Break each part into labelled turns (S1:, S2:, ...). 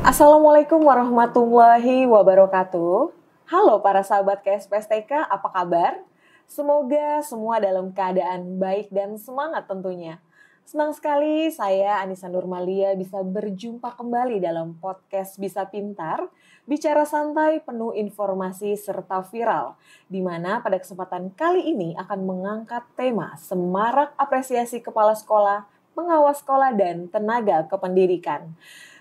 S1: Assalamualaikum warahmatullahi wabarakatuh. Halo para sahabat KSPSTK, apa kabar? Semoga semua dalam keadaan baik dan semangat tentunya. Senang sekali saya Anissa Nurmalia bisa berjumpa kembali dalam podcast Bisa Pintar, bicara santai penuh informasi serta viral, di mana pada kesempatan kali ini akan mengangkat tema Semarak Apresiasi Kepala Sekolah, Pengawas Sekolah, dan Tenaga Kependidikan.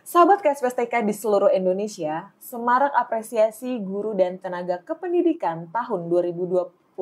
S1: Sahabat KSPSTK di seluruh Indonesia, Semarak Apresiasi Guru dan Tenaga Kependidikan tahun 2023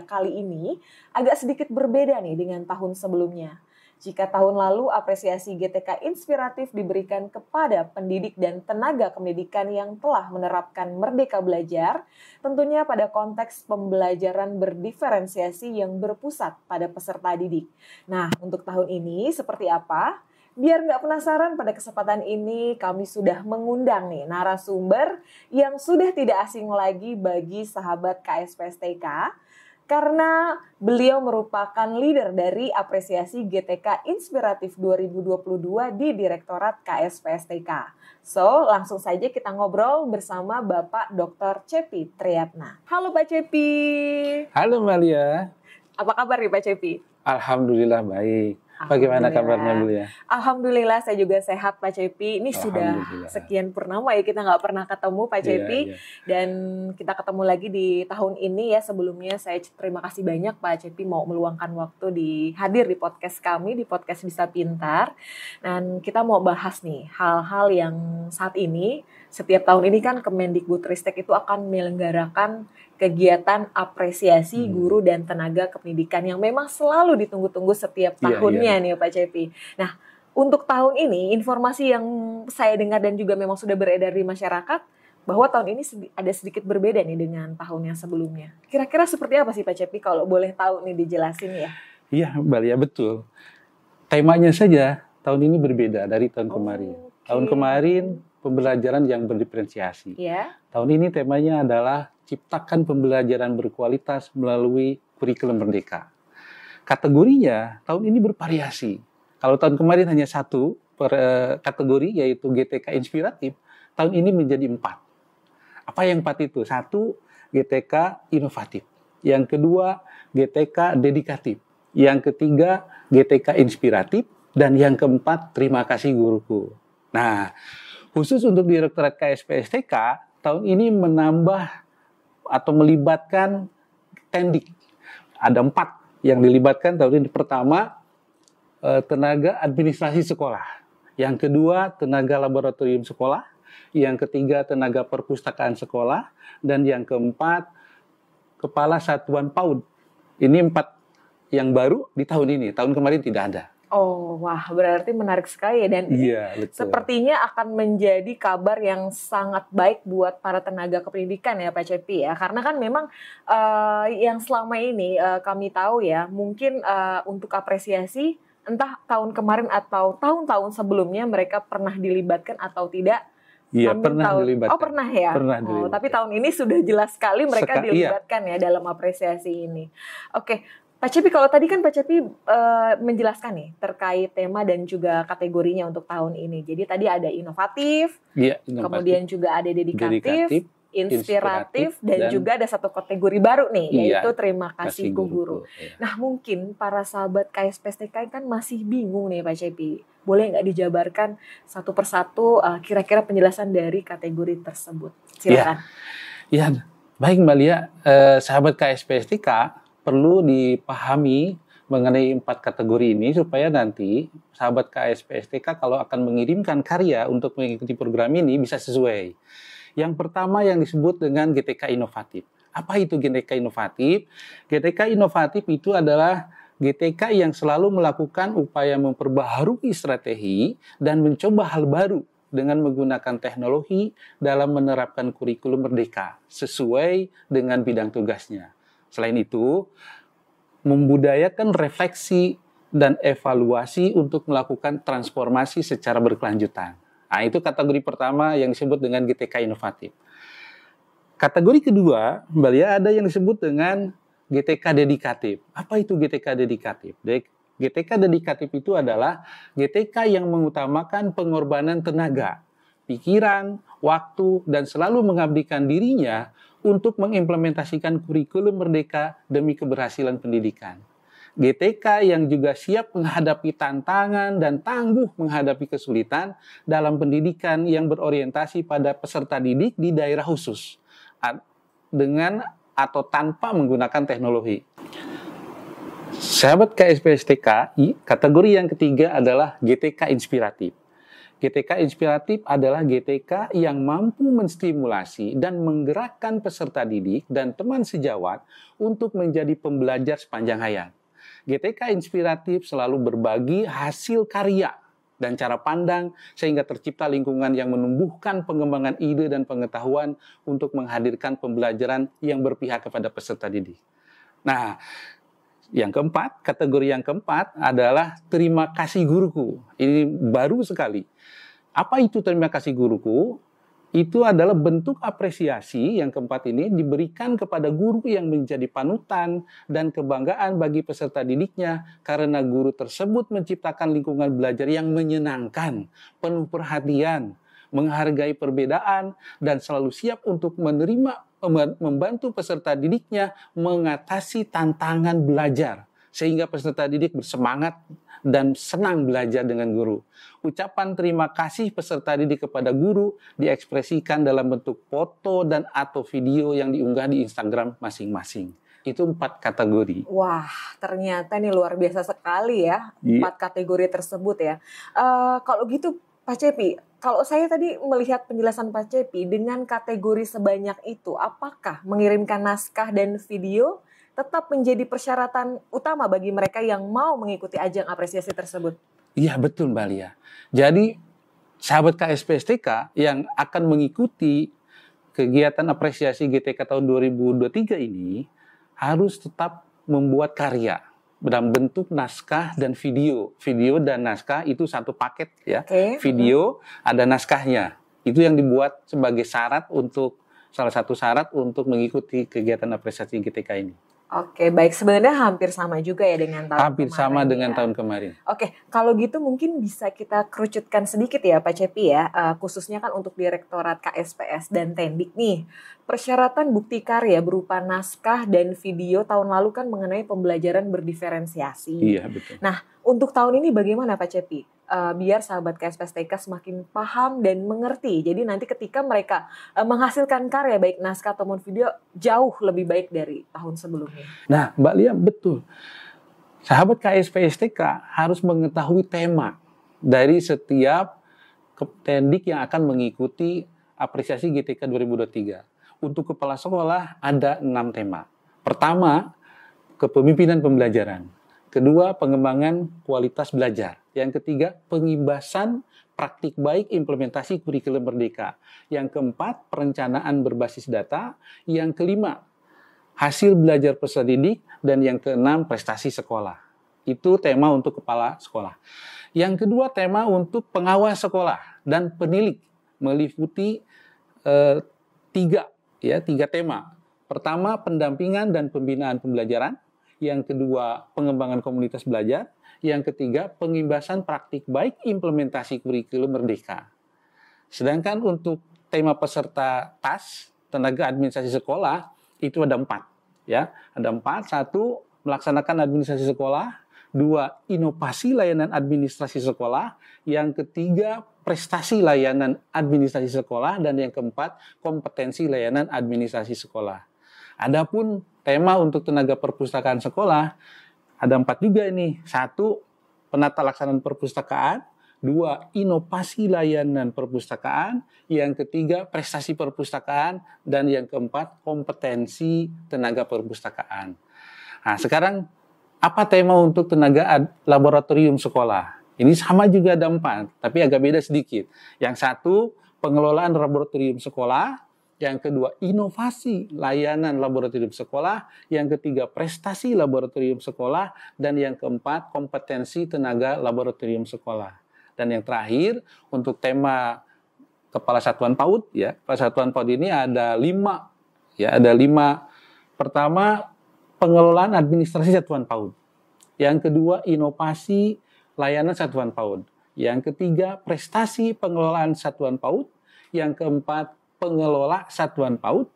S1: kali ini agak sedikit berbeda nih dengan tahun sebelumnya. Jika tahun lalu apresiasi GTK inspiratif diberikan kepada pendidik dan tenaga pendidikan yang telah menerapkan Merdeka Belajar, tentunya pada konteks pembelajaran berdiferensiasi yang berpusat pada peserta didik. Nah, untuk tahun ini seperti apa? Biar nggak penasaran, pada kesempatan ini kami sudah mengundang nih narasumber yang sudah tidak asing lagi bagi sahabat KSPSTK, karena beliau merupakan leader dari apresiasi GTK Inspiratif 2022 di Direktorat KSPSTK. So, langsung saja kita ngobrol bersama Bapak Dr. Cepi Triyatna. Halo Pak Cepi.
S2: Halo Malia.
S1: Apa kabar nih Pak Cepi?
S2: Alhamdulillah baik. Bagaimana kabarnya Malia?
S1: Alhamdulillah saya juga sehat Pak Cepi. Ini sudah sekian purnama ya kita nggak pernah ketemu Pak Cepi. Dan kita ketemu lagi di tahun ini ya. Sebelumnya saya terima kasih banyak Pak Cepi mau meluangkan waktu hadir di podcast kami, di podcast Bisa Pintar. Dan kita mau bahas nih hal-hal yang saat ini, setiap tahun ini kan Kemendikbudristek itu akan menyelenggarakan kegiatan apresiasi guru dan tenaga kependidikan yang memang selalu ditunggu-tunggu setiap tahunnya nih Pak Cepi. Nah, untuk tahun ini informasi yang saya dengar dan juga memang sudah beredar di masyarakat bahwa tahun ini ada sedikit berbeda nih dengan tahun yang sebelumnya. Kira-kira seperti apa sih Pak Cepi kalau boleh tahu nih dijelasin ya?
S2: Iya, Mbak Lia, betul. Temanya saja tahun ini berbeda dari tahun kemarin. Tahun kemarin pembelajaran yang berdiferensiasi. Tahun ini temanya adalah ciptakan pembelajaran berkualitas melalui kurikulum merdeka. Kategorinya tahun ini bervariasi. Kalau tahun kemarin hanya satu kategori, yaitu GTK Inspiratif, tahun ini menjadi 4. Apa yang 4 itu? 1, GTK Inovatif. Yang kedua, GTK Dedikatif. Yang ketiga, GTK Inspiratif. Dan yang keempat, Terima Kasih Guruku. Nah, khusus untuk Direktorat KSPSTK, tahun ini menambah atau melibatkan tendik. Ada 4 yang dilibatkan tahun ini. Pertama, tenaga administrasi sekolah. Yang kedua, tenaga laboratorium sekolah. Yang ketiga, tenaga perpustakaan sekolah. Dan yang keempat, kepala satuan PAUD. Ini 4 yang baru di tahun ini. Tahun kemarin tidak ada.
S1: Oh, wah, berarti menarik sekali ya. Dan sepertinya akan menjadi kabar yang sangat baik buat para tenaga kependidikan ya Pak Cepi ya. Karena kan memang yang selama ini kami tahu ya, mungkin untuk apresiasi entah tahun kemarin atau tahun-tahun sebelumnya mereka pernah dilibatkan atau tidak.
S2: Iya, pernah dilibatkan.
S1: Oh, pernah ya?
S2: Pernah dilibatkan.
S1: Tapi tahun ini sudah jelas sekali mereka dilibatkan ya dalam apresiasi ini. Oke. Pak Cepi, kalau tadi kan Pak Cepi menjelaskan nih terkait tema dan juga kategorinya untuk tahun ini. Jadi tadi ada inovatif, kemudian juga ada dedikatif, inspiratif, dan juga ada satu kategori baru nih, yaitu Terima Kasih Guru. Nah, mungkin para sahabat KSPSTK kan masih bingung nih Pak Cepi. Boleh nggak dijabarkan satu persatu kira-kira penjelasan dari kategori tersebut? Silakan.
S2: Ya, baik Mbak Lia, sahabat KSPSTK perlu dipahami mengenai 4 kategori ini supaya nanti sahabat KSPSTK kalau akan mengirimkan karya untuk mengikuti program ini bisa sesuai. Yang pertama yang disebut dengan GTK Inovatif. Apa itu GTK Inovatif? GTK Inovatif itu adalah GTK yang selalu melakukan upaya memperbaharui strategi dan mencoba hal baru dengan menggunakan teknologi dalam menerapkan kurikulum merdeka sesuai dengan bidang tugasnya. Selain itu, membudayakan refleksi dan evaluasi untuk melakukan transformasi secara berkelanjutan. Nah, itu kategori pertama yang disebut dengan GTK Inovatif. Kategori kedua, Mbak Lia, ada yang disebut dengan GTK Dedikatif. Apa itu GTK Dedikatif? GTK Dedikatif itu adalah GTK yang mengutamakan pengorbanan tenaga pikiran, waktu, dan selalu mengabdikan dirinya untuk mengimplementasikan kurikulum merdeka demi keberhasilan pendidikan. GTK yang juga siap menghadapi tantangan dan tangguh menghadapi kesulitan dalam pendidikan yang berorientasi pada peserta didik di daerah khusus dengan atau tanpa menggunakan teknologi. Sahabat KSPSTK, kategori yang ketiga adalah GTK inspiratif. GTK inspiratif adalah GTK yang mampu menstimulasi dan menggerakkan peserta didik dan teman sejawat untuk menjadi pembelajar sepanjang hayat. GTK inspiratif selalu berbagi hasil karya dan cara pandang sehingga tercipta lingkungan yang menumbuhkan pengembangan ide dan pengetahuan untuk menghadirkan pembelajaran yang berpihak kepada peserta didik. Nah, yang keempat, kategori yang keempat adalah terima kasih guruku. Ini baru sekali. Apa itu terima kasih guruku? Itu adalah bentuk apresiasi yang keempat ini diberikan kepada guru yang menjadi panutan dan kebanggaan bagi peserta didiknya karena guru tersebut menciptakan lingkungan belajar yang menyenangkan, penuh perhatian, menghargai perbedaan, dan selalu siap untuk membantu peserta didiknya mengatasi tantangan belajar sehingga peserta didik bersemangat dan senang belajar dengan guru. Ucapan terima kasih peserta didik kepada guru diekspresikan dalam bentuk foto dan atau video yang diunggah di Instagram masing-masing. Itu 4 kategori.
S1: Wah, ternyata ini luar biasa sekali ya, 4 kategori tersebut ya. Kalau gitu Pak Cepi, kalau saya tadi melihat penjelasan Pak Cepi dengan kategori sebanyak itu, apakah mengirimkan naskah dan video tetap menjadi persyaratan utama bagi mereka yang mau mengikuti ajang apresiasi tersebut?
S2: Iya, betul Mbak Lia. Jadi, sahabat KSPSTK yang akan mengikuti kegiatan apresiasi GTK tahun 2023 ini harus tetap membuat karya dalam bentuk naskah dan video. Video dan naskah itu satu paket ya. Video ada naskahnya. Itu yang dibuat sebagai syarat untuk salah satu syarat untuk mengikuti kegiatan apresiasi GTK ini.
S1: Oke, baik. Sebenarnya hampir sama juga ya dengan tahun
S2: hampir
S1: kemarin.
S2: Sama dengan tahun kemarin.
S1: Oke, kalau gitu mungkin bisa kita kerucutkan sedikit ya Pak Cepi ya, khususnya kan untuk Direktorat KSPS dan Tendik nih. Persyaratan bukti karya berupa naskah dan video tahun lalu kan mengenai pembelajaran berdiferensiasi.
S2: Iya, betul.
S1: Nah, untuk tahun ini bagaimana Pak Cepi? Biar sahabat KSPSTK semakin paham dan mengerti. Jadi nanti ketika mereka menghasilkan karya baik naskah ataupun video jauh lebih baik dari tahun sebelumnya.
S2: Nah, Mbak Lia, betul. Sahabat KSPSTK harus mengetahui tema dari setiap tendik yang akan mengikuti apresiasi GTK 2023. Untuk kepala sekolah ada 6 tema. Pertama, kepemimpinan pembelajaran. Kedua, pengembangan kualitas belajar. Yang ketiga, pengimbasan praktik baik implementasi kurikulum merdeka. Yang keempat, perencanaan berbasis data. Yang kelima, hasil belajar peserta didik. Dan yang keenam, prestasi sekolah. Itu tema untuk kepala sekolah. Yang kedua, tema untuk pengawas sekolah dan penilik. Meliputi tiga tema. Pertama, pendampingan dan pembinaan pembelajaran. Yang kedua, pengembangan komunitas belajar. Yang ketiga, pengimbasan praktik baik implementasi kurikulum merdeka. Sedangkan untuk tema peserta TAS, tenaga administrasi sekolah, itu ada 4. Ya, ada 4. 1, melaksanakan administrasi sekolah. 2, inovasi layanan administrasi sekolah. Yang ketiga, prestasi layanan administrasi sekolah. Dan yang keempat, kompetensi layanan administrasi sekolah. Adapun tema untuk tenaga perpustakaan sekolah, ada 4 juga ini. 1, penata laksanaan perpustakaan. 2, inovasi layanan perpustakaan. Yang ketiga, prestasi perpustakaan. Dan yang keempat, kompetensi tenaga perpustakaan. Nah, sekarang apa tema untuk tenaga laboratorium sekolah? Ini sama juga ada 4, tapi agak beda sedikit. Yang 1, pengelolaan laboratorium sekolah. Yang kedua, inovasi layanan laboratorium sekolah. Yang ketiga, prestasi laboratorium sekolah. Dan yang keempat, kompetensi tenaga laboratorium sekolah. Dan yang terakhir, untuk tema Kepala Satuan PAUD, ya, Kepala Satuan PAUD ini ada 5. Ya, ada 5. Pertama, pengelolaan administrasi Satuan PAUD. Yang kedua, inovasi layanan Satuan PAUD. Yang ketiga, prestasi pengelolaan Satuan PAUD. Yang keempat, pengelola satuan PAUD.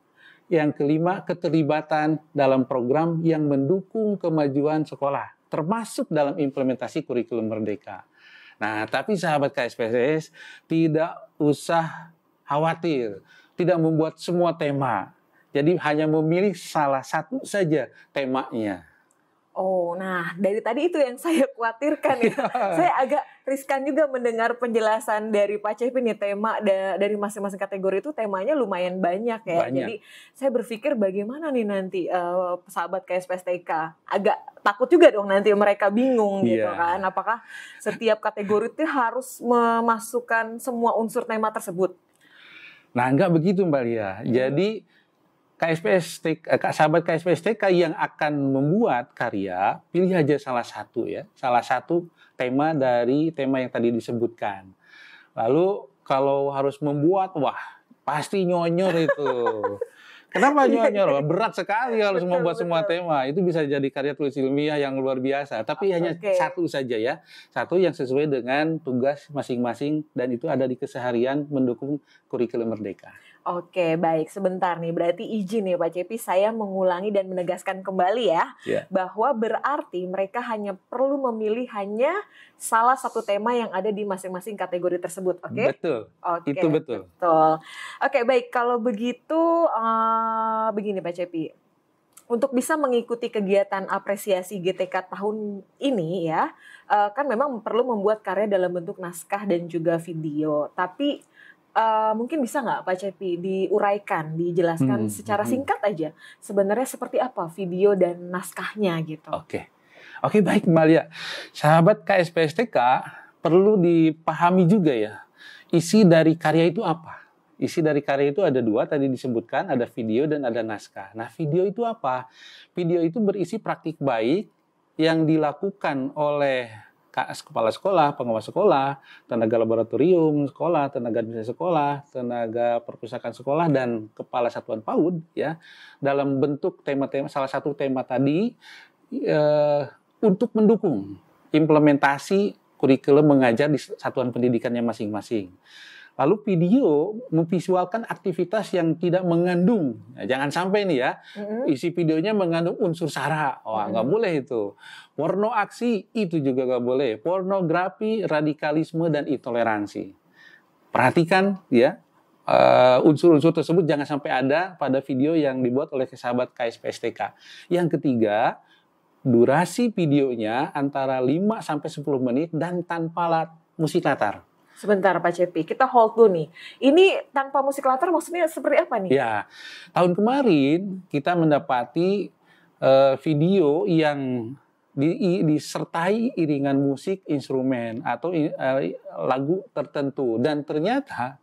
S2: Yang kelima, keterlibatan dalam program yang mendukung kemajuan sekolah, termasuk dalam implementasi kurikulum Merdeka. Nah, tapi sahabat KSPSTK tidak usah khawatir, tidak membuat semua tema. Jadi hanya memilih salah satu saja temanya.
S1: Oh, nah dari tadi itu yang saya khawatirkan ya. Saya agak riskan juga mendengar penjelasan dari Pak Cepi nih, tema dari masing-masing kategori itu temanya lumayan banyak ya.
S2: Banyak.
S1: Jadi saya berpikir bagaimana nih nanti sahabat KSPSTK, agak takut juga dong nanti mereka bingung gitu kan. Apakah setiap kategori itu harus memasukkan semua unsur tema tersebut?
S2: Nah, enggak begitu Mbak Lia. Jadi sahabat KSPSTK yang akan membuat karya, pilih aja salah satu ya. Salah satu tema dari tema yang tadi disebutkan. Lalu kalau harus membuat, wah pasti nyonyor itu. Kenapa nyonyor? Berat sekali harus membuat semua tema. Itu bisa jadi karya tulis ilmiah yang luar biasa. Tapi hanya satu saja ya. Satu yang sesuai dengan tugas masing-masing dan itu ada di keseharian mendukung kurikulum Merdeka.
S1: Oke, baik. Sebentar nih, berarti izin ya Pak Cepi, saya mengulangi dan menegaskan kembali ya, bahwa berarti mereka hanya perlu memilih hanya salah satu tema yang ada di masing-masing kategori tersebut, oke?
S2: Betul, itu betul.
S1: Oke, baik. Kalau begitu, begini Pak Cepi, untuk bisa mengikuti kegiatan apresiasi GTK tahun ini ya, kan memang perlu membuat karya dalam bentuk naskah dan juga video, tapi mungkin bisa nggak Pak Cepi diuraikan, dijelaskan secara singkat aja sebenarnya seperti apa video dan naskahnya gitu?
S2: Oke, baik Mbak Lia. Sahabat KSPSTK perlu dipahami juga ya, isi dari karya itu apa? Isi dari karya itu ada dua, tadi disebutkan, ada video dan ada naskah. Nah, video itu apa? Video itu berisi praktik baik yang dilakukan oleh kepala sekolah, pengawas sekolah, tenaga laboratorium sekolah, tenaga administrasi sekolah, tenaga perpustakaan sekolah, dan kepala satuan PAUD ya, dalam bentuk tema-tema, salah satu tema tadi untuk mendukung implementasi kurikulum mengajar di satuan pendidikannya masing-masing. Lalu video memvisualkan aktivitas yang tidak mengandung, jangan sampai nih ya, isi videonya mengandung unsur sara, nggak boleh itu. Porno aksi itu juga nggak boleh. Pornografi, radikalisme dan intoleransi. Perhatikan ya, unsur-unsur tersebut jangan sampai ada pada video yang dibuat oleh sahabat KSPSTK. Yang ketiga, durasi videonya antara 5 sampai 10 menit dan tanpa musik latar.
S1: Sebentar Pak Cepi, kita hold dulu nih. Ini tanpa musik latar maksudnya seperti apa nih?
S2: Ya, tahun kemarin kita mendapati video yang disertai iringan musik instrumen atau lagu tertentu. Dan ternyata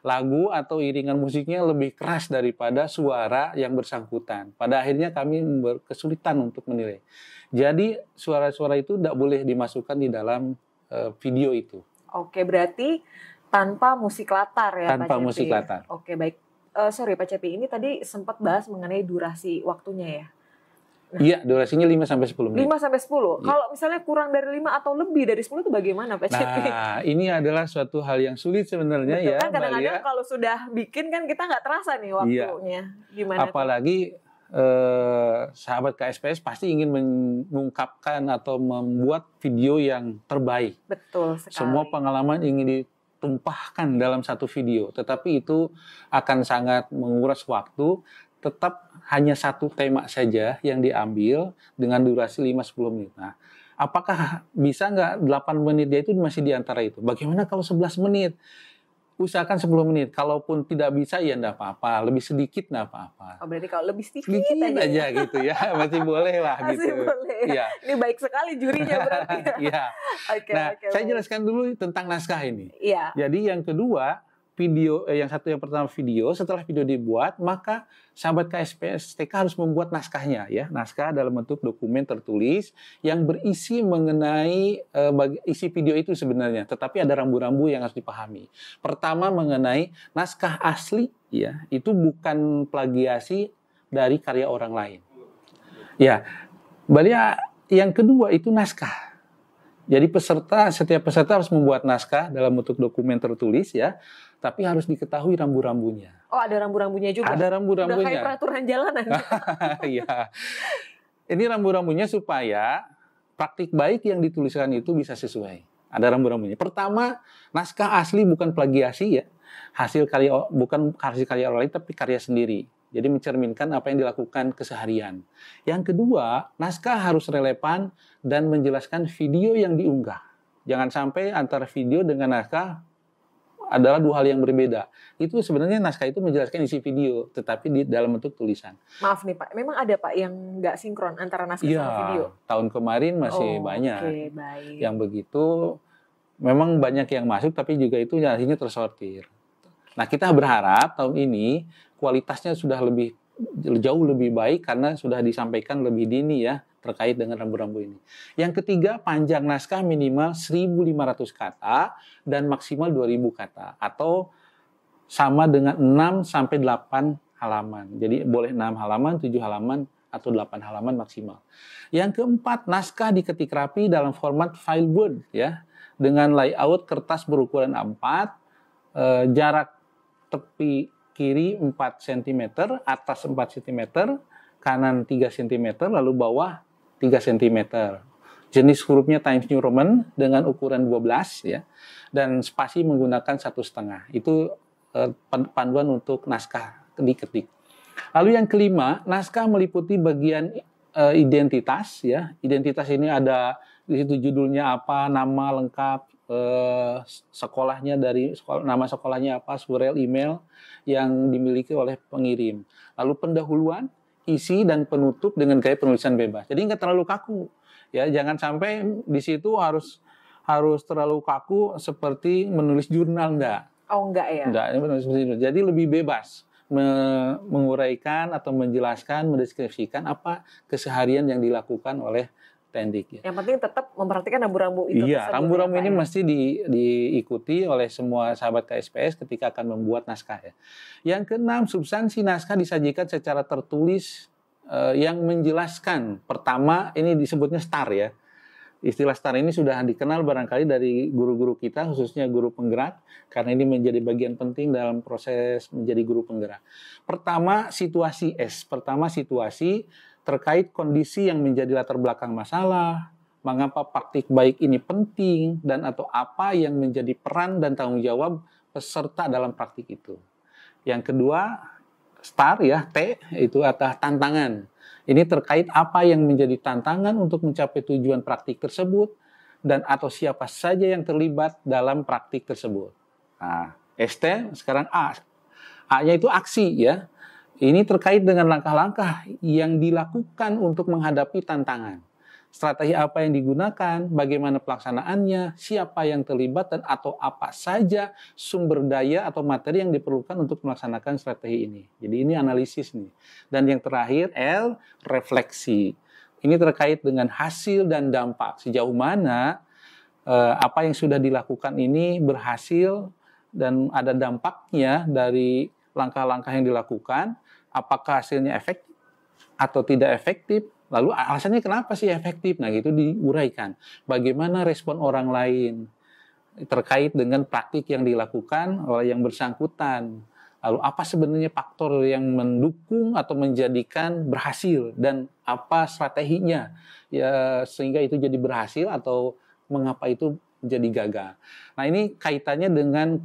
S2: lagu atau iringan musiknya lebih keras daripada suara yang bersangkutan. Pada akhirnya kami berkesulitan untuk menilai. Jadi suara-suara itu tidak boleh dimasukkan di dalam video itu.
S1: Oke, berarti tanpa musik latar ya Pak Cepi?
S2: Tanpa musik latar.
S1: Oke, baik. Sorry Pak Cepi, ini tadi sempat bahas mengenai durasi waktunya ya?
S2: Nah, iya, durasinya 5-10 menit.
S1: 5-10? Kalau misalnya kurang dari 5 atau lebih dari 10 itu bagaimana Pak Cepi?
S2: Nah, ini adalah suatu hal yang sulit sebenarnya. Betul, ya.
S1: Kan kadang-kadang kalau sudah bikin kan kita nggak terasa nih waktunya. Gimana
S2: apalagi sahabat KSPS pasti ingin mengungkapkan atau membuat video yang terbaik.
S1: Betul sekali.
S2: Semua pengalaman ingin ditumpahkan dalam satu video, tetapi itu akan sangat menguras waktu. Tetap hanya satu tema saja yang diambil dengan durasi 5-10 menit. Nah, apakah bisa nggak 8 menit dia itu masih di antara itu? Bagaimana kalau 11 menit? Usahakan 10 menit. Kalaupun tidak bisa ya enggak apa-apa. Lebih sedikit enggak apa-apa.
S1: Oh, berarti kalau lebih sedikit
S2: aja gitu ya. Masih boleh lah
S1: masih
S2: gitu.
S1: Boleh. Ya. Ini baik sekali jurinya berarti.
S2: Iya. Saya jelaskan dulu tentang naskah ini.
S1: Iya.
S2: Jadi yang kedua, video yang pertama video, setelah video dibuat, maka sahabat KSPSTK harus membuat naskahnya ya. Naskah dalam bentuk dokumen tertulis yang berisi mengenai isi video itu sebenarnya, tetapi ada rambu-rambu yang harus dipahami. Pertama mengenai naskah asli ya, itu bukan plagiasi dari karya orang lain. Ya. Yang kedua itu naskah. Jadi setiap peserta harus membuat naskah dalam bentuk dokumen tertulis ya, tapi harus diketahui rambu-rambunya.
S1: Oh, ada rambu-rambunya juga?
S2: Ada rambu-rambunya.
S1: Udah kayak peraturan jalanan.
S2: Iya. Ini rambu-rambunya supaya praktik baik yang dituliskan itu bisa sesuai. Ada rambu-rambunya. Pertama, naskah asli bukan plagiasi ya. Bukan hasil karya orang lain, tapi karya sendiri. Jadi mencerminkan apa yang dilakukan keseharian. Yang kedua, naskah harus relevan dan menjelaskan video yang diunggah. Jangan sampai antara video dengan naskah adalah dua hal yang berbeda. Itu sebenarnya naskah itu menjelaskan isi video, tetapi di dalam bentuk tulisan.
S1: Maaf nih Pak, memang ada Pak yang nggak sinkron antara naskah sama video?
S2: Tahun kemarin masih banyak.
S1: Baik.
S2: Yang begitu, memang banyak yang masuk, tapi juga itu akhirnya tersortir. Nah, kita berharap tahun ini kualitasnya sudah jauh lebih baik karena sudah disampaikan lebih dini ya terkait dengan rambu-rambu ini. Yang ketiga, panjang naskah minimal 1.500 kata dan maksimal 2.000 kata atau sama dengan 6 sampai 8 halaman. Jadi boleh 6 halaman, 7 halaman atau 8 halaman maksimal. Yang keempat, naskah diketik rapi dalam format file Word ya dengan layout kertas berukuran A4, jarak tepi kiri 4 cm, atas 4 cm, kanan 3 cm, lalu bawah 3 cm. Jenis hurufnya Times New Roman dengan ukuran 12 ya. Dan spasi menggunakan 1,5. Itu panduan untuk naskah diketik. Lalu yang kelima, naskah meliputi bagian identitas ya. Identitas ini ada di situ judulnya apa, nama lengkap, sekolahnya nama sekolahnya apa, surel, email yang dimiliki oleh pengirim. Lalu pendahuluan, isi dan penutup dengan gaya penulisan bebas. Jadi nggak terlalu kaku. Ya, jangan sampai di situ harus terlalu kaku seperti menulis jurnal enggak.
S1: Oh, enggak ya.
S2: Enggak, jadi lebih bebas menguraikan atau menjelaskan, mendeskripsikan apa keseharian yang dilakukan oleh Tendik. Ya.
S1: Yang penting tetap memperhatikan rambu-rambu itu.
S2: Iya, rambu-rambu ini mesti diikuti oleh semua sahabat KSPS ketika akan membuat naskah. Ya. Yang keenam, substansi naskah disajikan secara tertulis yang menjelaskan. Pertama, ini disebutnya STAR ya. Istilah STAR ini sudah dikenal barangkali dari guru-guru kita, khususnya guru penggerak, karena ini menjadi bagian penting dalam proses menjadi guru penggerak. Pertama, situasi S. Pertama, situasi terkait kondisi yang menjadi latar belakang masalah, mengapa praktik baik ini penting, dan atau apa yang menjadi peran dan tanggung jawab peserta dalam praktik itu. Yang kedua, STAR ya, T, itu adalah tantangan. Ini terkait apa yang menjadi tantangan untuk mencapai tujuan praktik tersebut, dan atau siapa saja yang terlibat dalam praktik tersebut. Nah, ST, sekarang A. A-nya itu aksi ya. Ini terkait dengan langkah-langkah yang dilakukan untuk menghadapi tantangan. Strategi apa yang digunakan, bagaimana pelaksanaannya, siapa yang terlibat, dan atau apa saja sumber daya atau materi yang diperlukan untuk melaksanakan strategi ini. Jadi ini analisis nih. Dan yang terakhir, L, refleksi. Ini terkait dengan hasil dan dampak. Sejauh mana apa yang sudah dilakukan ini berhasil dan ada dampaknya dari langkah-langkah yang dilakukan. Apakah hasilnya efektif atau tidak efektif? Lalu alasannya kenapa sih efektif? Nah, gitu diuraikan. Bagaimana respon orang lain terkait dengan praktik yang dilakukan oleh yang bersangkutan? Lalu apa sebenarnya faktor yang mendukung atau menjadikan berhasil dan apa strateginya ya sehingga itu jadi berhasil atau mengapa itu jadi gagal. Nah, ini kaitannya dengan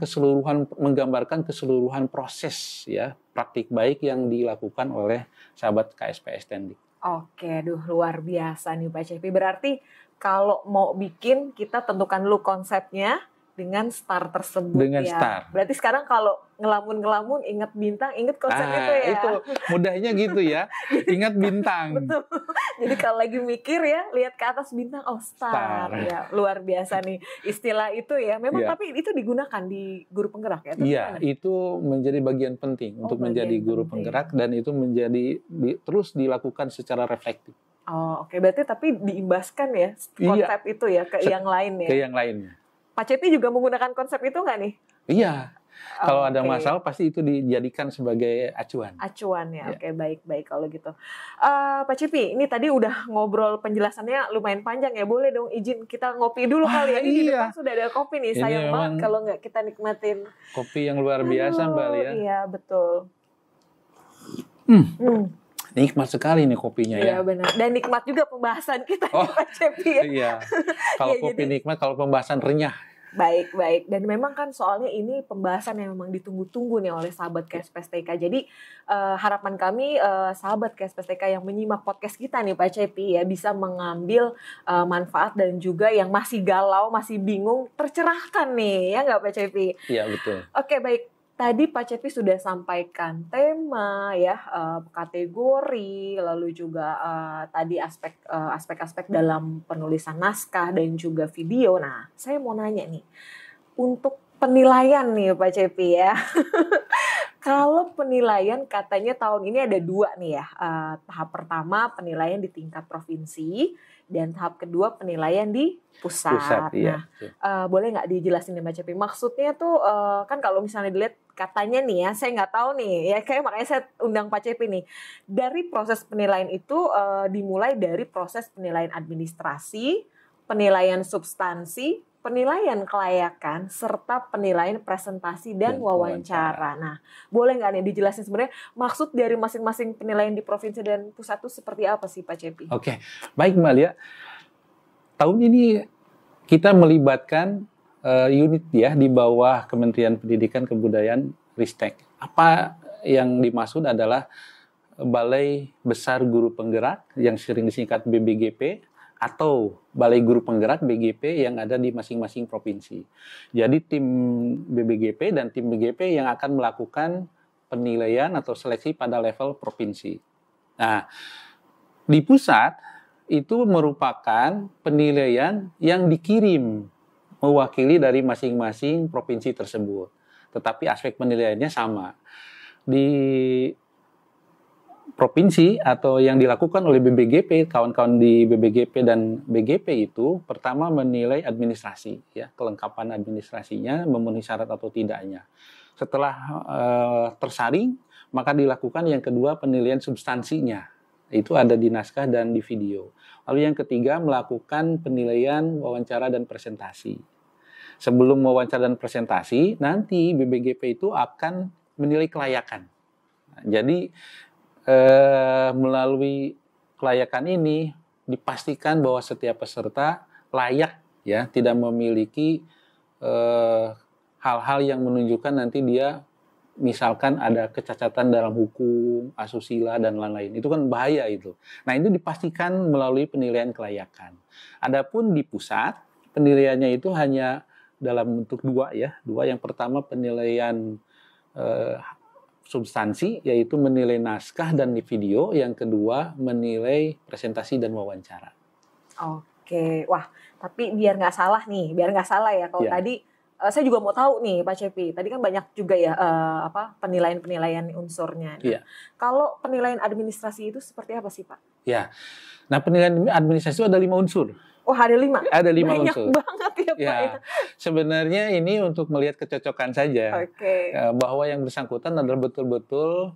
S2: menggambarkan keseluruhan proses ya praktik baik yang dilakukan oleh sahabat KSPS Tendik.
S1: Oke, luar biasa nih Pak Cepi. Berarti kalau mau bikin kita tentukan dulu konsepnya dengan STAR tersebut
S2: dengan
S1: ya.
S2: STAR.
S1: Berarti sekarang kalau ngelamun-ngelamun ingat bintang, ingat konsep itu ya.
S2: Itu mudahnya gitu ya. Ingat bintang.
S1: Betul. Jadi kalau lagi mikir ya, lihat ke atas bintang, oh STAR. Ya, luar biasa nih istilah itu ya. Memang tapi itu digunakan di guru penggerak ya?
S2: Iya, itu menjadi bagian penting untuk menjadi guru penggerak dan itu terus dilakukan secara reflektif.
S1: Oh, oke. Berarti tapi diimbaskan ya konsep itu ya ke yang lain ya.
S2: Ke yang lainnya.
S1: Pak Cepi juga menggunakan konsep itu nggak nih?
S2: Iya, Kalau ada masalah pasti itu dijadikan sebagai acuan.
S1: Acuan ya, oke, baik kalau gitu. Pak Cipi, ini tadi udah ngobrol penjelasannya lumayan panjang ya. Boleh dong izin kita ngopi dulu kali ya. Ini di depan sudah ada kopi nih. Sayang banget kalau nggak kita nikmatin.
S2: Kopi yang luar biasa Mbak Lia.
S1: Iya, betul.
S2: Nikmat sekali nih kopinya ya.
S1: Iya benar. Dan nikmat juga pembahasan kita nih Pak Cepi ya.
S2: Iya. Kalau kopi nikmat, kalau pembahasan renyah.
S1: Baik. Dan memang kan soalnya ini pembahasan yang memang ditunggu-tunggu nih oleh sahabat KSP STK. Jadi harapan kami sahabat KSP STK yang menyimak podcast kita nih Pak Cepi ya bisa mengambil manfaat dan juga yang masih galau, masih bingung tercerahkan nih ya nggak Pak Cepi?
S2: Iya betul.
S1: Oke, baik. Tadi Pak Cepi sudah sampaikan tema ya, kategori, lalu juga tadi aspek-aspek dalam penulisan naskah dan juga video. Nah, saya mau nanya nih, untuk penilaian nih Pak Cepi ya. Kalau penilaian katanya tahun ini ada 2 nih ya. Tahap pertama penilaian di tingkat provinsi dan tahap kedua penilaian di pusat.
S2: Iya.
S1: Nah, boleh nggak dijelasin nih Mbak Cepi? Maksudnya tuh kan kalau misalnya dilihat katanya nih ya, saya nggak tahu nih ya, kayak makanya saya undang Pak Cepi nih. Dari proses penilaian itu dimulai dari proses penilaian administrasi, penilaian substansi, penilaian kelayakan, serta penilaian presentasi dan wawancara. Nah, boleh nggak nih dijelasin sebenarnya maksud dari masing-masing penilaian di provinsi dan pusat itu seperti apa sih Pak Cepi?
S2: Oke, baik Mbak Lia. Tahun ini kita melibatkan unit ya di bawah Kementerian Pendidikan Kebudayaan Ristek. Apa yang dimaksud adalah Balai Besar Guru Penggerak yang sering disingkat BBGP atau Balai Guru Penggerak BGP yang ada di masing-masing provinsi. Jadi tim BBGP dan tim BGP yang akan melakukan penilaian atau seleksi pada level provinsi. Nah, di pusat itu merupakan penilaian yang dikirim mewakili dari masing-masing provinsi tersebut. Tetapi aspek penilaiannya sama. Di provinsi atau yang dilakukan oleh BBGP, kawan-kawan di BBGP dan BGP itu pertama menilai administrasi, ya, kelengkapan administrasinya memenuhi syarat atau tidaknya. Setelah tersaring, maka dilakukan yang kedua penilaian substansinya. Itu ada di naskah dan di video. Lalu yang ketiga melakukan penilaian wawancara dan presentasi. Sebelum wawancara dan presentasi, nanti BBGP itu akan menilai kelayakan. Jadi melalui kelayakan ini dipastikan bahwa setiap peserta layak ya, tidak memiliki hal-hal yang menunjukkan nanti dia misalkan ada kecacatan dalam hukum, asusila dan lain-lain. Itu kan bahaya itu. Nah, itu dipastikan melalui penilaian kelayakan. Adapun di pusat, penilaiannya itu hanya dalam bentuk 2 ya. 2, yang pertama penilaian substansi, yaitu menilai naskah dan video. Yang kedua menilai presentasi dan wawancara.
S1: Oke, wah, tapi biar nggak salah ya. Kalau tadi saya juga mau tahu nih Pak Cepi, tadi kan banyak juga ya penilaian unsurnya. Nah, kalau penilaian administrasi itu seperti apa sih Pak?
S2: Ya, nah penilaian administrasi itu ada 5 unsur.
S1: Oh, ada 5?
S2: Ada 5
S1: banyak
S2: unsur.
S1: Banget ya Pak.
S2: Ya, sebenarnya ini untuk melihat kecocokan saja. Bahwa yang bersangkutan adalah betul-betul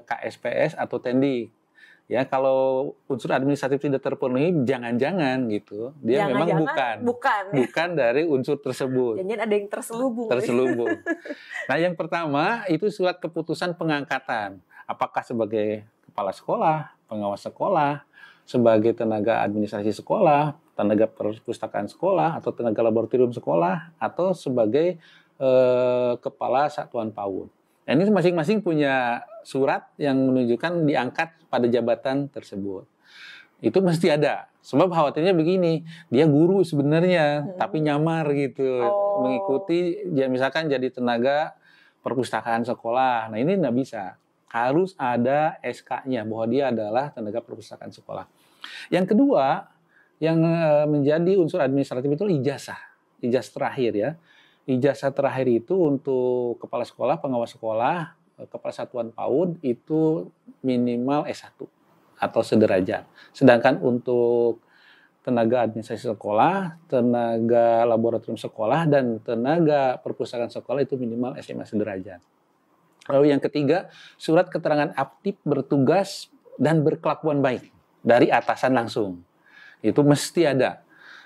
S2: KSPS atau Tendik. Ya, kalau unsur administratif tidak terpenuhi, jangan-jangan gitu. Dia memang bukan dari unsur tersebut.
S1: Jangan ada yang terselubung.
S2: Nah, yang pertama itu surat keputusan pengangkatan. Apakah sebagai kepala sekolah, pengawas sekolah, sebagai tenaga administrasi sekolah, tenaga perpustakaan sekolah, atau tenaga laboratorium sekolah, atau sebagai kepala satuan PAUD. Nah, ini masing-masing punya surat yang menunjukkan diangkat pada jabatan tersebut. Itu mesti ada. Sebab khawatirnya begini, dia guru sebenarnya, tapi nyamar gitu, mengikuti, ya misalkan jadi tenaga perpustakaan sekolah. Nah, ini nggak bisa. Harus ada SK-nya bahwa dia adalah tenaga perpustakaan sekolah. Yang kedua, yang menjadi unsur administratif itu ijazah terakhir ya. Ijazah terakhir itu untuk kepala sekolah, pengawas sekolah, kepala satuan PAUD itu minimal S1 atau sederajat. Sedangkan untuk tenaga administrasi sekolah, tenaga laboratorium sekolah, dan tenaga perpustakaan sekolah itu minimal SMA sederajat. Lalu yang ketiga, surat keterangan aktif bertugas dan berkelakuan baik dari atasan langsung. Itu mesti ada.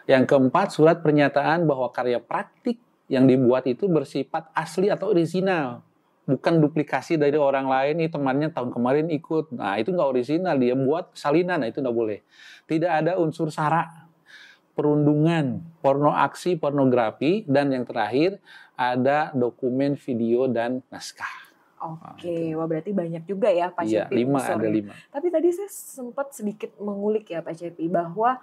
S2: Yang keempat, surat pernyataan bahwa karya praktik yang dibuat itu bersifat asli atau original. Bukan duplikasi dari orang lain, ini temannya tahun kemarin ikut. Nah, itu nggak original, dia buat salinan, nah itu nggak boleh. Tidak ada unsur sara, perundungan, porno aksi, pornografi, dan yang terakhir, ada dokumen, video, dan naskah.
S1: Oke, wah berarti banyak juga ya Pak
S2: Iya,
S1: Cepi
S2: 5 ada
S1: unsurnya.
S2: 5.
S1: Tapi tadi saya sempat sedikit mengulik ya Pak Cepi bahwa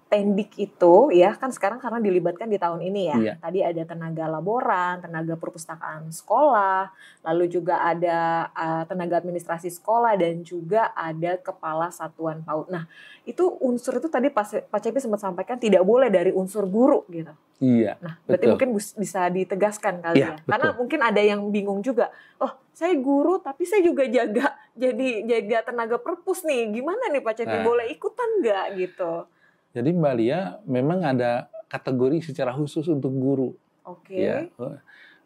S1: Tendik itu ya kan sekarang karena dilibatkan di tahun ini ya.
S2: Iya.
S1: Tadi ada tenaga laboran, tenaga perpustakaan sekolah, lalu juga ada tenaga administrasi sekolah dan juga ada kepala satuan PAUD. Nah, itu unsur itu tadi Pak Cepi sempat sampaikan tidak boleh dari unsur guru gitu.
S2: Iya.
S1: Nah, berarti
S2: betul.
S1: mungkin bisa ditegaskan kali
S2: Iya,
S1: ya. Karena
S2: betul.
S1: mungkin ada yang bingung juga. Oh, saya guru tapi saya juga jaga tenaga perpus nih. Gimana nih Pak Cepi, boleh ikutan nggak gitu?
S2: Jadi Mbak Lia memang ada kategori secara khusus untuk guru.
S1: Oke.
S2: Ya,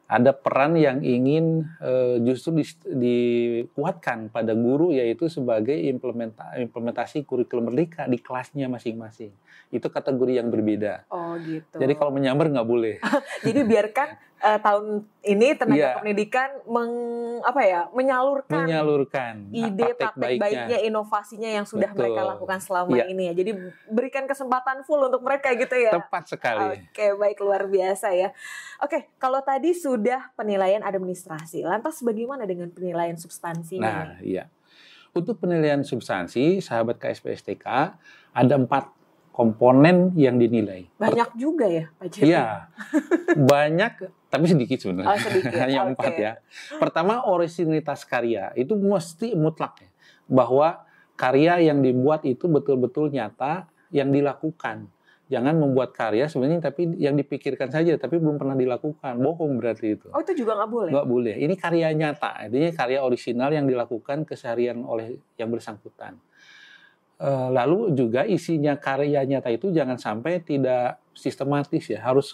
S2: ada peran yang ingin justru dikuatkan pada guru, yaitu sebagai implementasi kurikulum merdeka di kelasnya masing-masing. Itu kategori yang berbeda.
S1: Oh gitu.
S2: Jadi kalau menyamar nggak boleh.
S1: Jadi biarkan tahun ini tenaga pendidikan menyalurkan ide praktek baiknya, inovasinya yang sudah mereka lakukan selama ini ya. Jadi berikan kesempatan full untuk mereka gitu ya.
S2: Tepat sekali.
S1: Oke, baik, luar biasa ya. Oke, kalau tadi sudah penilaian administrasi, lantas bagaimana dengan penilaian substansinya?
S2: Nah, iya. Untuk penilaian substansi, sahabat KSPSTK ada 4 komponen yang dinilai.
S1: Banyak juga ya, Pak Cepi?
S2: Iya, banyak, tapi sedikit sebenarnya.
S1: Sedikit.
S2: Hanya 4 ya. Pertama, originalitas karya. Itu mesti mutlak ya. Bahwa karya yang dibuat itu betul-betul nyata, yang dilakukan. Jangan membuat karya sebenarnya tapi yang dipikirkan saja, tapi belum pernah dilakukan. Bohong berarti itu.
S1: Oh, itu juga nggak boleh?
S2: Nggak boleh. Ini karya nyata. Artinya karya orisinal yang dilakukan keseharian oleh yang bersangkutan. Lalu juga isinya karya nyata itu jangan sampai tidak sistematis ya, harus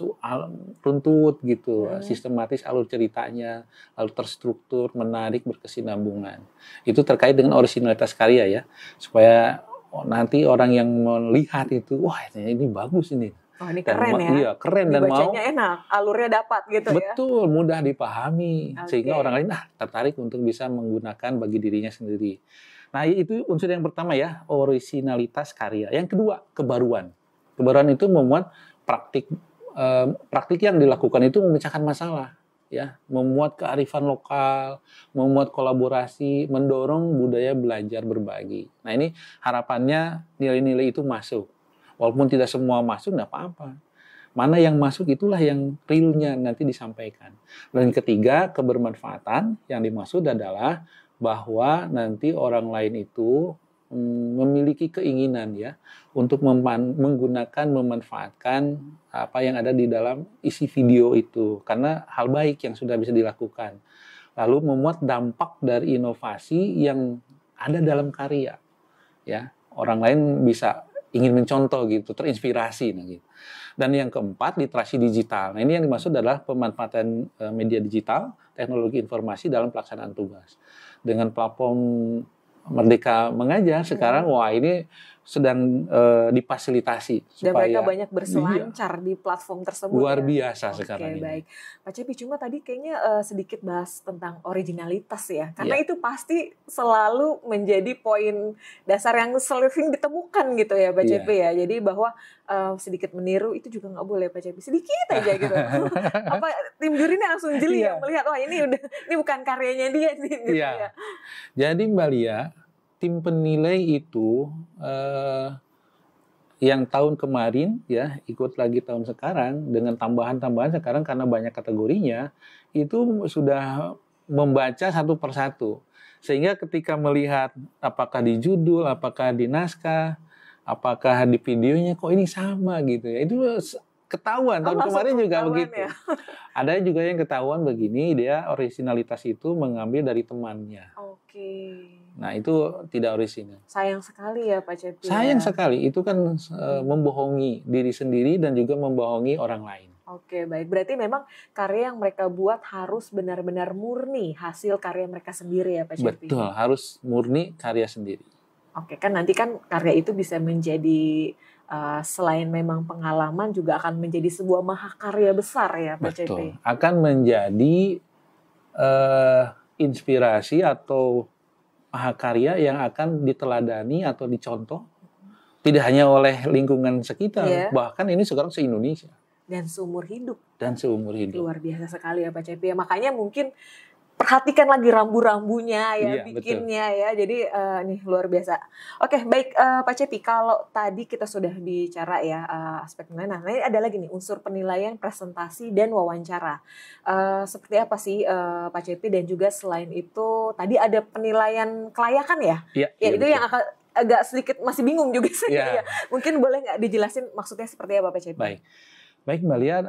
S2: runtut gitu, sistematis alur ceritanya, lalu terstruktur, menarik, berkesinambungan. Itu terkait dengan originalitas karya ya, supaya nanti orang yang melihat itu, wah ini bagus ini.
S1: Oh, ini keren ya.
S2: Iya, keren dan mau.
S1: Dibacanya enak, alurnya dapat gitu ya.
S2: Betul, mudah dipahami sehingga orang lain tertarik untuk bisa menggunakan bagi dirinya sendiri. Nah, itu unsur yang pertama ya, originalitas karya. Yang kedua, kebaruan. Kebaruan itu memuat praktik yang dilakukan itu memecahkan masalah, ya, memuat kearifan lokal, memuat kolaborasi, mendorong budaya belajar berbagi. Nah, ini harapannya nilai-nilai itu masuk. Walaupun tidak semua masuk, nggak apa-apa. Mana yang masuk itulah yang realnya nanti disampaikan. Dan ketiga, kebermanfaatan yang dimaksud adalah bahwa nanti orang lain itu memiliki keinginan ya untuk memanfaatkan apa yang ada di dalam isi video itu karena hal baik yang sudah bisa dilakukan. Lalu memuat dampak dari inovasi yang ada dalam karya. Ya, orang lain bisa ingin mencontoh gitu, terinspirasi gitu. Dan yang keempat, literasi digital. Nah, ini yang dimaksud adalah pemanfaatan media digital, teknologi informasi dalam pelaksanaan tugas. Dengan platform Merdeka Mengajar sekarang, wah ini sedang difasilitasi.
S1: Dan mereka banyak berselancar di platform tersebut.
S2: Luar biasa sekarang ini.
S1: Baik. Pak Cepi, cuma tadi kayaknya sedikit bahas tentang originalitas ya. Karena itu pasti selalu menjadi poin dasar yang sering ditemukan gitu ya Pak Cepi ya. Jadi bahwa sedikit meniru itu juga nggak boleh Pak Cepi. Sedikit aja gitu. Apa tim juri ini langsung jeli ya melihat, wah ini bukan karyanya dia gitu ya.
S2: Jadi Mbak Lia, tim penilai itu yang tahun kemarin ya ikut lagi tahun sekarang dengan tambahan-tambahan sekarang karena banyak kategorinya itu sudah membaca satu persatu sehingga ketika melihat apakah di judul, apakah di naskah, apakah di videonya kok ini sama gitu ya, itu ketahuan. Tahun kemarin juga begitu ya? Ada juga yang ketahuan begini, dia originalitas itu mengambil dari temannya.
S1: Oke.
S2: Nah, itu tidak orisinil.
S1: Sayang sekali ya Pak Cepi.
S2: Sayang sekali, itu kan membohongi diri sendiri dan juga membohongi orang lain.
S1: Oke, baik. Berarti memang karya yang mereka buat harus benar-benar murni hasil karya mereka sendiri ya Pak Cepi?
S2: Betul, harus murni karya sendiri.
S1: Oke, kan nanti kan karya itu bisa menjadi selain memang pengalaman juga akan menjadi sebuah mahakarya besar ya Pak Cepi?
S2: Betul, akan menjadi inspirasi atau mahakarya yang akan diteladani atau dicontoh tidak hanya oleh lingkungan sekitar, bahkan ini sekarang se-Indonesia.
S1: Dan seumur hidup.
S2: Dan seumur hidup.
S1: Luar biasa sekali ya Pak Cepi. Makanya mungkin perhatikan lagi rambu-rambunya ya, bikinnya betul. Ya. Jadi nih luar biasa. Oke, baik Pak Cepi, kalau tadi kita sudah bicara ya aspek penilaian. Nah, ini ada lagi nih unsur penilaian presentasi dan wawancara. Seperti apa sih Pak Cepi, dan juga selain itu tadi ada penilaian kelayakan ya?
S2: Iya,
S1: itu
S2: betul.
S1: Yang agak sedikit masih bingung juga sih. Ya. Mungkin boleh nggak dijelasin maksudnya seperti apa Pak Cepi?
S2: Baik Mbak Lia,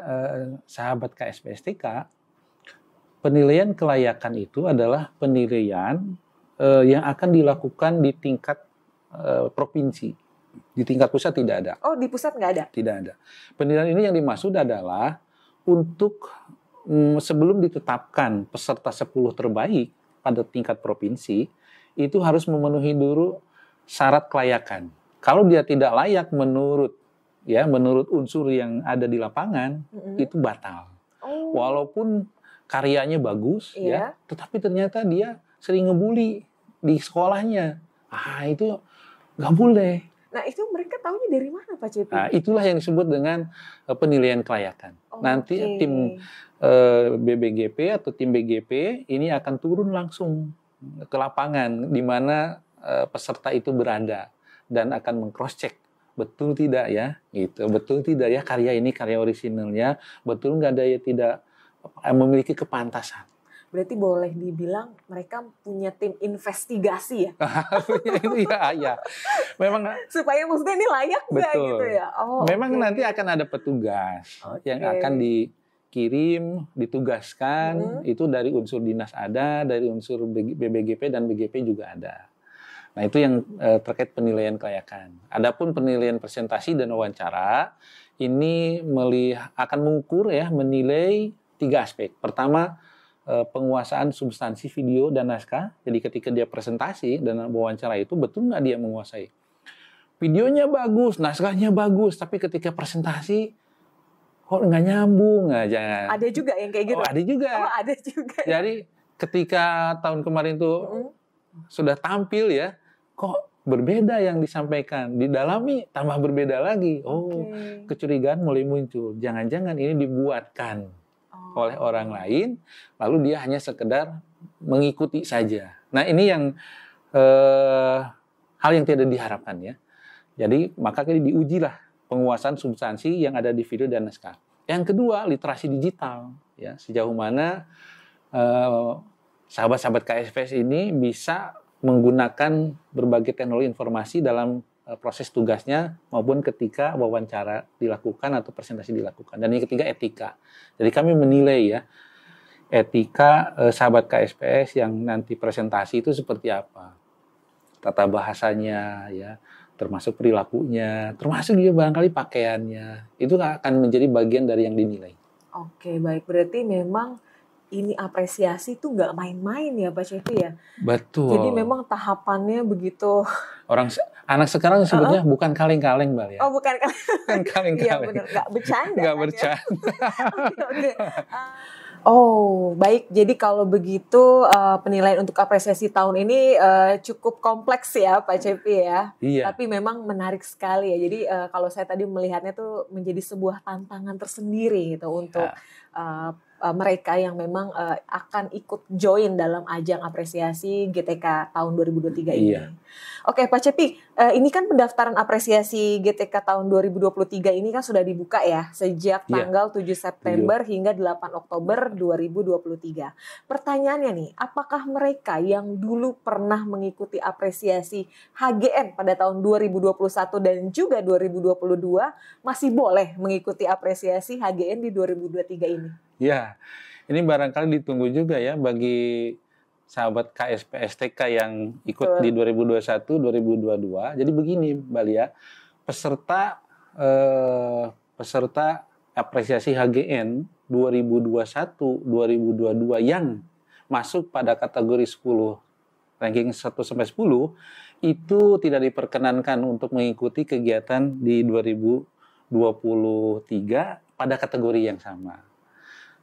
S2: sahabat KSPSTK, penilaian kelayakan itu adalah penilaian yang akan dilakukan di tingkat provinsi. Di tingkat pusat tidak ada.
S1: Oh, di pusat nggak ada?
S2: Tidak ada. Penilaian ini yang dimaksud adalah untuk sebelum ditetapkan peserta 10 terbaik pada tingkat provinsi, itu harus memenuhi dulu syarat kelayakan. Kalau dia tidak layak menurut unsur yang ada di lapangan, itu batal. Walaupun karyanya bagus, ya, tetapi ternyata dia sering ngebully di sekolahnya. Itu nggak boleh.
S1: Nah, itu mereka tahunya dari mana Pak Cepi?
S2: Nah, itulah yang disebut dengan penilaian kelayakan. Nanti tim BBGP atau tim BGP ini akan turun langsung ke lapangan di mana peserta itu berada dan akan meng-cross-check. Betul tidak ya? Gitu. Betul tidak ya karya ini karya orisinalnya? Betul nggak ada ya tidak memiliki kepantasan?
S1: Berarti boleh dibilang mereka punya tim investigasi ya?
S2: ya. Memang
S1: supaya maksudnya ini layak nggak gitu ya?
S2: Memang nanti akan ada petugas yang akan dikirim, ditugaskan, itu dari unsur dinas ada, dari unsur BBGP dan BGP juga ada. Nah, itu yang terkait penilaian kelayakan. Adapun penilaian presentasi dan wawancara ini akan mengukur menilai 3 aspek. Pertama, penguasaan substansi video dan naskah. Jadi ketika dia presentasi dan wawancara itu betul nggak dia menguasai. Videonya bagus, naskahnya bagus, tapi ketika presentasi kok nggak nyambung aja.
S1: Ada juga yang kayak gitu?
S2: Ada juga.
S1: Ada juga.
S2: Jadi ketika tahun kemarin tuh sudah tampil ya, kok berbeda yang disampaikan, didalami tambah berbeda lagi. Kecurigaan mulai muncul. Jangan-jangan ini dibuatkan oleh orang lain, lalu dia hanya sekedar mengikuti saja. Nah, ini yang hal yang tidak diharapkan ya. Jadi maka diujilah penguasaan substansi yang ada di video dan naskah. Yang kedua, literasi digital ya. Sejauh mana sahabat-sahabat KSPS ini bisa menggunakan berbagai teknologi informasi dalam proses tugasnya maupun ketika wawancara dilakukan atau presentasi dilakukan. Dan yang ketiga, etika. Jadi kami menilai ya etika sahabat KSPS yang nanti presentasi itu seperti apa. Tata bahasanya ya, termasuk perilakunya, termasuk juga barangkali pakaiannya. Itu akan menjadi bagian dari yang dinilai. Oke,
S1: baik. Berarti memang ini apresiasi tuh nggak main-main ya Pak Cepi ya?
S2: Betul.
S1: Jadi memang tahapannya begitu.
S2: Anak sekarang sebutnya bukan kaleng-kaleng Mbak ya.
S1: Bukan kaleng.
S2: Bukan kaleng-kaleng.
S1: Iya benar, nggak bercanda.
S2: Nggak bercanda.
S1: Oke. Baik. Jadi kalau begitu penilaian untuk apresiasi tahun ini cukup kompleks ya Pak Cepi ya.
S2: Iya.
S1: Tapi memang menarik sekali ya. Jadi kalau saya tadi melihatnya tuh menjadi sebuah tantangan tersendiri gitu untuk mereka yang memang akan ikut join dalam ajang apresiasi GTK tahun 2023 ini. Iya. Oke Pak Cepi, ini kan pendaftaran apresiasi GTK tahun 2023 ini kan sudah dibuka ya sejak tanggal 7 September hingga 8 Oktober 2023. Pertanyaannya nih, apakah mereka yang dulu pernah mengikuti apresiasi HGN pada tahun 2021 dan juga 2022 masih boleh mengikuti apresiasi HGN di 2023 ini?
S2: Ya, ini barangkali ditunggu juga ya bagi sahabat KSP STK yang ikut di 2021-2022. Jadi begini, Mbak Lia, peserta apresiasi HGN 2021-2022 yang masuk pada kategori 10 ranking 1 sampai 10 itu tidak diperkenankan untuk mengikuti kegiatan di 2023 pada kategori yang sama.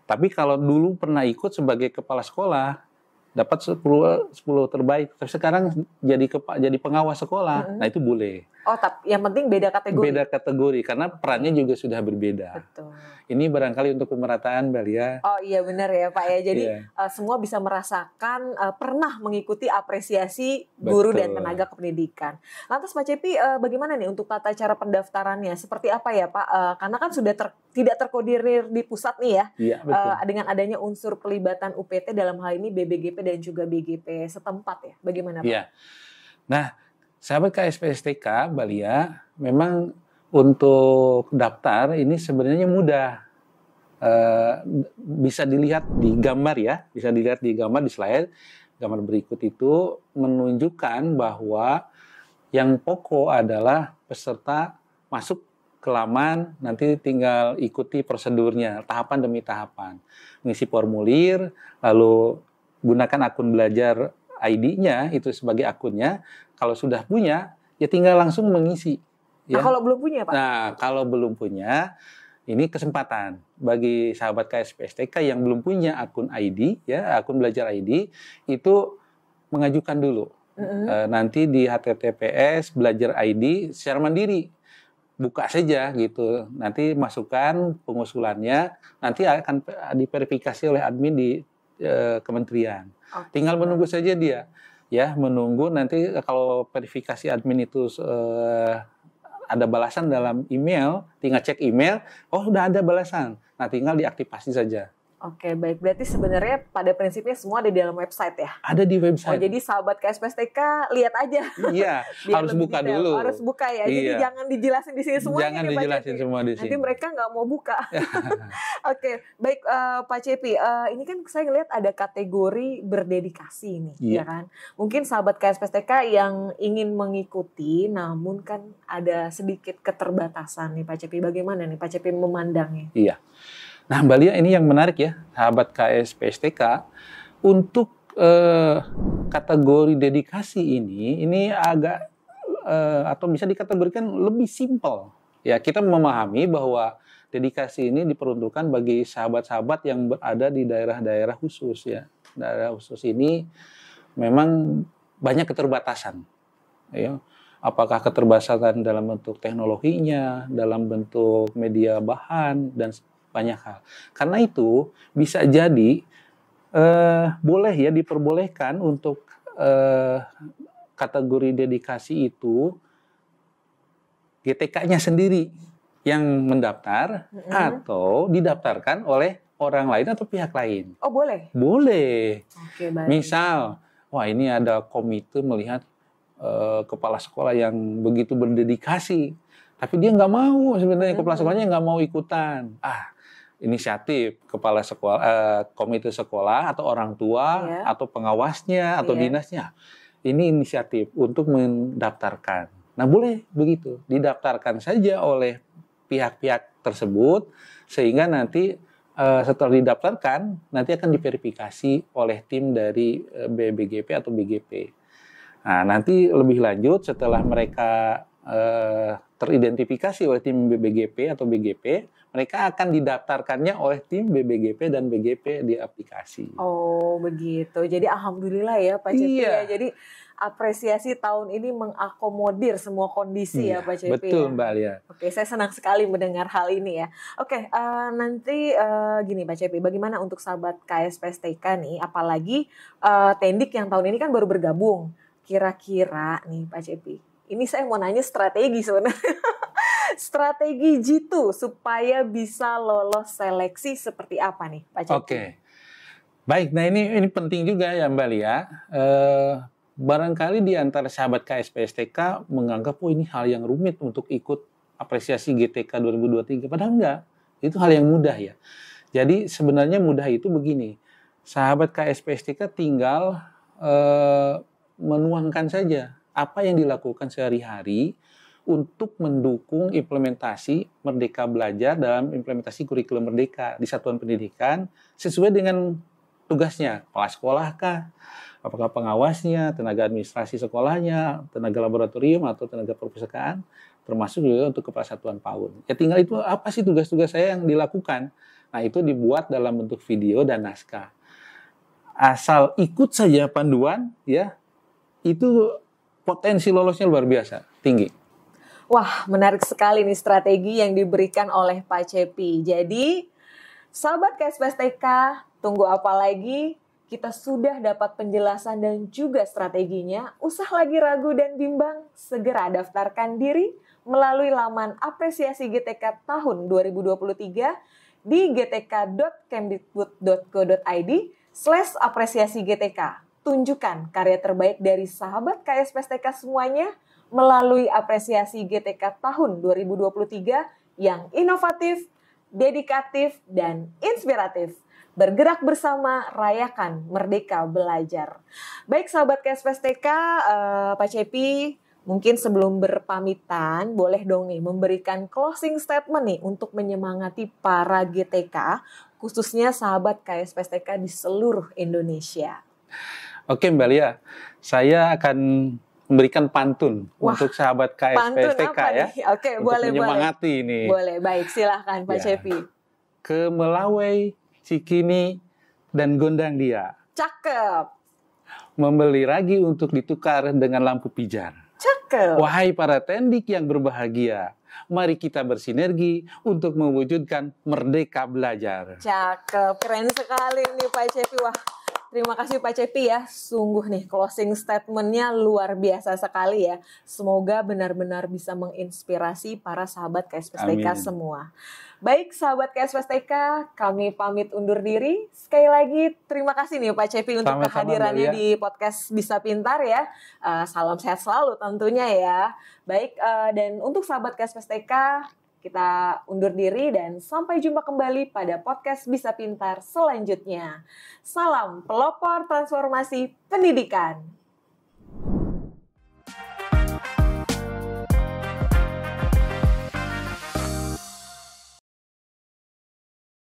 S2: Tapi kalau dulu pernah ikut sebagai kepala sekolah dapat 10 terbaik, tapi sekarang jadi pengawas sekolah. Nah, itu boleh.
S1: Oh, tapi yang penting beda kategori.
S2: Beda kategori karena perannya juga sudah berbeda.
S1: Betul.
S2: Ini barangkali untuk pemerataan, Mbak Lia.
S1: Oh iya benar ya Pak ya. Jadi semua bisa merasakan pernah mengikuti apresiasi guru dan tenaga kependidikan. Lantas Pak Cepi, bagaimana nih untuk tata cara pendaftarannya? Seperti apa ya Pak? Karena kan sudah tidak terkoordinir di pusat nih ya.
S2: Iya, betul.
S1: Dengan adanya unsur pelibatan UPT dalam hal ini BBGP dan juga BGP setempat ya. Bagaimana Pak?
S2: Iya. Nah, sahabat KSP STK, Mbak Lia, memang untuk daftar ini sebenarnya mudah. Bisa dilihat di gambar ya, di slide. Gambar berikut itu menunjukkan bahwa yang pokok adalah peserta masuk ke laman, nanti tinggal ikuti prosedurnya, tahapan demi tahapan. Mengisi formulir, lalu gunakan akun belajar ID-nya, itu sebagai akunnya. Kalau sudah punya, ya tinggal langsung mengisi. Ya.
S1: Nah, kalau belum punya, Pak?
S2: Nah, kalau belum punya, ini kesempatan bagi sahabat KSP STK yang belum punya akun ID, ya, akun belajar ID, itu mengajukan dulu. Nanti di https belajar ID secara mandiri. Buka saja gitu. Nanti masukkan pengusulannya, nanti akan diverifikasi oleh admin di kementerian. Tinggal menunggu saja dia. Ya, menunggu nanti kalau verifikasi admin itu ada balasan dalam email, tinggal cek email, oh sudah ada balasan. Nah, tinggal diaktifasi saja.
S1: Oke, baik. Berarti sebenarnya pada prinsipnya semua ada di dalam website ya?
S2: Ada di website.
S1: Oh, jadi sahabat KSPSTK lihat aja.
S2: Iya, harus buka detail dulu.
S1: Harus buka ya. Jadi jangan dijelasin di sini semuanya.
S2: Jangan dijelasin semua di sini.
S1: Nanti mereka nggak mau buka. Oke, baik Pak Cepi. Ini kan saya ngelihat ada kategori berdedikasi nih, ya kan? Mungkin sahabat KSPSTK yang ingin mengikuti, namun kan ada sedikit keterbatasan nih Pak Cepi. Bagaimana nih Pak Cepi memandangnya?
S2: Iya. Nah, Mbak Lia, ini yang menarik ya, sahabat KSP STK, untuk kategori dedikasi ini agak atau bisa dikategorikan lebih simpel. Ya, kita memahami bahwa dedikasi ini diperuntukkan bagi sahabat-sahabat yang berada di daerah-daerah khusus ya. Daerah khusus ini memang banyak keterbatasan. Ya. Apakah keterbatasan dalam bentuk teknologinya, dalam bentuk media bahan, dan banyak hal. Karena itu bisa jadi boleh ya diperbolehkan untuk kategori dedikasi itu GTK-nya sendiri yang mendaftar atau didaftarkan oleh orang lain atau pihak lain.
S1: Oh, boleh?
S2: Boleh.
S1: Oke, baik.
S2: Misal, wah ini ada komite melihat kepala sekolah yang begitu berdedikasi, tapi dia nggak mau sebenarnya, kepala sekolahnya nggak mau ikutan. Inisiatif kepala sekolah, komite sekolah atau orang tua atau pengawasnya atau dinasnya. Ini inisiatif untuk mendaftarkan. Nah, boleh begitu, didaftarkan saja oleh pihak-pihak tersebut sehingga nanti setelah didaftarkan nanti akan diverifikasi oleh tim dari BBGP atau BGP. Nah, nanti lebih lanjut setelah mereka teridentifikasi oleh tim BBGP atau BGP, mereka akan didaftarkannya oleh tim BBGP dan BGP di aplikasi.
S1: Oh, begitu. Jadi alhamdulillah ya Pak Cepi ya. Jadi apresiasi tahun ini mengakomodir semua kondisi ya Pak Cepi.
S2: Betul Mbak Lia.
S1: Oke, saya senang sekali mendengar hal ini ya. Oke, nanti gini Pak Cepi, bagaimana untuk sahabat KSPSTK nih, apalagi Tendik yang tahun ini kan baru bergabung. Kira-kira nih Pak Cepi, ini saya mau nanya strategi sebenarnya. Strategi Jitu supaya bisa lolos seleksi seperti apa nih Pak Cepi?
S2: Oke. Baik, nah ini penting juga ya Mbak Lia. Barangkali di antara sahabat KSPSTK menganggap ini hal yang rumit untuk ikut apresiasi GTK 2023. Padahal enggak. Itu hal yang mudah ya. Jadi sebenarnya mudah itu begini. sahabat KSPSTK tinggal menuangkan saja apa yang dilakukan sehari-hari untuk mendukung implementasi Merdeka Belajar dalam implementasi kurikulum Merdeka di satuan pendidikan sesuai dengan tugasnya. Kepala sekolah kah? Apakah pengawasnya, tenaga administrasi sekolahnya, tenaga laboratorium atau tenaga perpustakaan, termasuk juga untuk kepala satuan PAUD. Ya tinggal itu apa sih tugas-tugas saya yang dilakukan. Nah itu dibuat dalam bentuk video dan naskah. Asal ikut saja panduan, ya itu potensi lolosnya luar biasa, tinggi.
S1: Wah, menarik sekali nih strategi yang diberikan oleh Pak Cepi. Jadi, sahabat KSPSTK, tunggu apa lagi? Kita sudah dapat penjelasan dan juga strateginya. Usah lagi ragu dan bimbang, segera daftarkan diri melalui laman apresiasi GTK tahun 2023 di gtk.kemdikbud.go.id/apresiasi-GTK. Tunjukkan karya terbaik dari sahabat KSPSTK semuanya melalui apresiasi GTK tahun 2023 yang inovatif, dedikatif, dan inspiratif. Bergerak bersama, rayakan Merdeka Belajar. Baik sahabat KSPSTK, Pak Cepi, mungkin sebelum berpamitan, boleh dong nih memberikan closing statement nih untuk menyemangati para GTK, khususnya sahabat KSPSTK di seluruh Indonesia.
S2: Oke Mbak Lia, saya akan memberikan pantun untuk sahabat KSPSTK ya.
S1: Oke,
S2: untuk
S1: boleh,
S2: menyemangati
S1: boleh.
S2: ini.
S1: Boleh, baik. Silahkan Pak Cepi.
S2: Ke Melawai, Cikini, dan Gondang Dia.
S1: Cakep.
S2: Membeli ragi untuk ditukar dengan lampu pijar.
S1: Cakep.
S2: Wahai para tendik yang berbahagia, mari kita bersinergi untuk mewujudkan Merdeka Belajar.
S1: Cakep, keren sekali nih Pak Cepi. Wah, terima kasih Pak Cepi ya. Sungguh nih closing statement-nya luar biasa sekali ya. Semoga benar-benar bisa menginspirasi para sahabat KSPSTK semua. Baik sahabat KSPSTK, kami pamit undur diri. Sekali lagi terima kasih nih Pak Cepi untuk kehadirannya di podcast Bisa Pintar ya. Salam sehat selalu tentunya ya. Baik, dan untuk sahabat KSPSTK, kita undur diri dan sampai jumpa kembali pada podcast Bisa Pintar selanjutnya. Salam pelopor transformasi pendidikan.